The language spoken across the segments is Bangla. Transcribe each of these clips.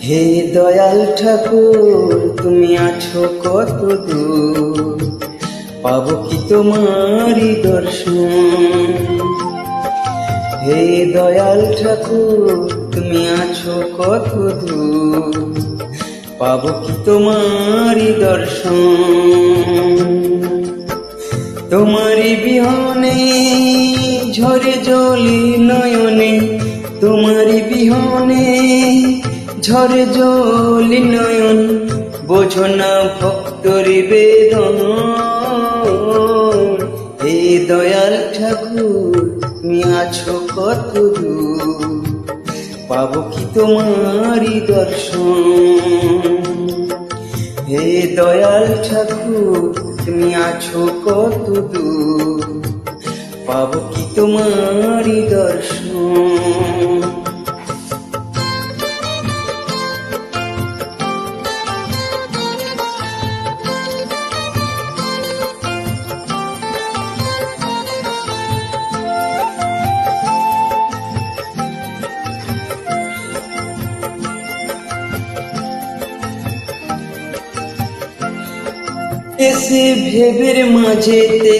হে দয়াল ঠাকুর, তুমি আছো কত দূর, পাবো কি তোমারই দর্শন। হে দয়াল ঠাকুর, তুমি আছো কত দূর, পাবো কি তোমারই দর্শন। তোমারই বিহনে ঝরে জলি নয়নে, তোমারই বিহনে ঝরে জলি নয়ন, বোঝো না ভক্তর বেদন। হে দয়াল ঠাকুর, তুমি আছো কত দূর, পাবো কি তোমারই দর্শন। হে দয়াল ঠাকুর, তুমি আছো কত দূর, পাবো কি তোমারই দর্শন। এসে ভেবের মাঝেতে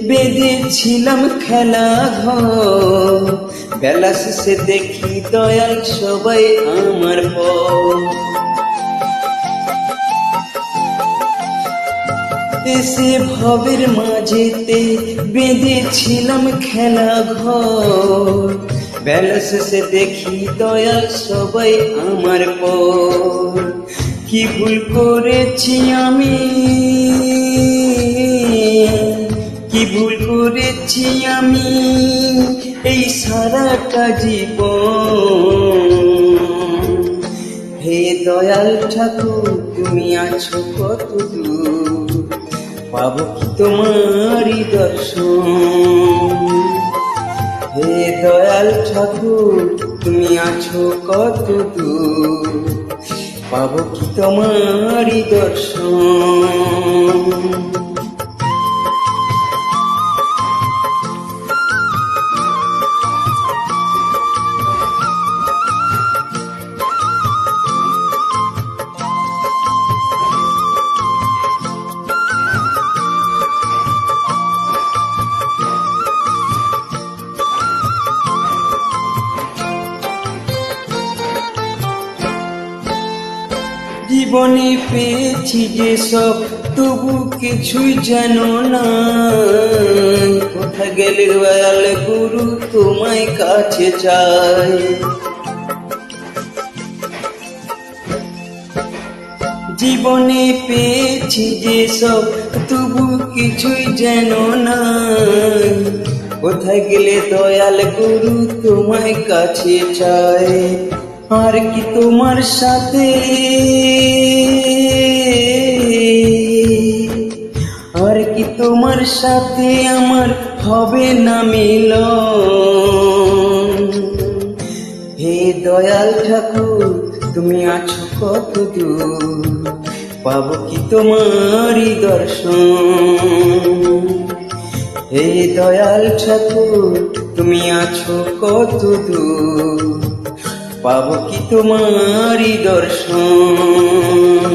বেঁধেছিলাম খেলা ঘর, বেলা শেষে দেখি দয়াল সবাই আমার পর। এসে ভবের মাঝেতে বেঁধেছিলাম খেলা ঘর, বেলা শেষে দেখি দয়াল সবাই আমার পর। কি ভুল করেছি আমি, কি ভুল করেছি আমি এই সারাটা জীবন। হে দয়াল ঠাকুর, তুমি আছো কত দূর, পাবো কি তোমারই দর্শন। হে দয়াল ঠাকুর, তুমি আছো কত দূর, পাবো কি তোমারই দর্শন। জীবনে পেয়েছি যে সব, তবু কিছুই জানো না, কোথা গেলে দয়াল গুরু তোমায় কাছে চাই। জীবনে পেয়েছি যে সব, তবু কিছুই জানো না, কোথায় গেলে দয়াল গুরু তোমায় কাছে চাই। আর কি তোমার সাথে, আর কি তোমার সাথে আমার হবে না মিলন। হে দয়াল ঠাকুর, তুমি আছো কত দূর, পাবো কি তোমারই দর্শন। হে দয়াল ঠাকুর, তুমি আছো কত দূর, পাবো কি তোমারই দর্শন।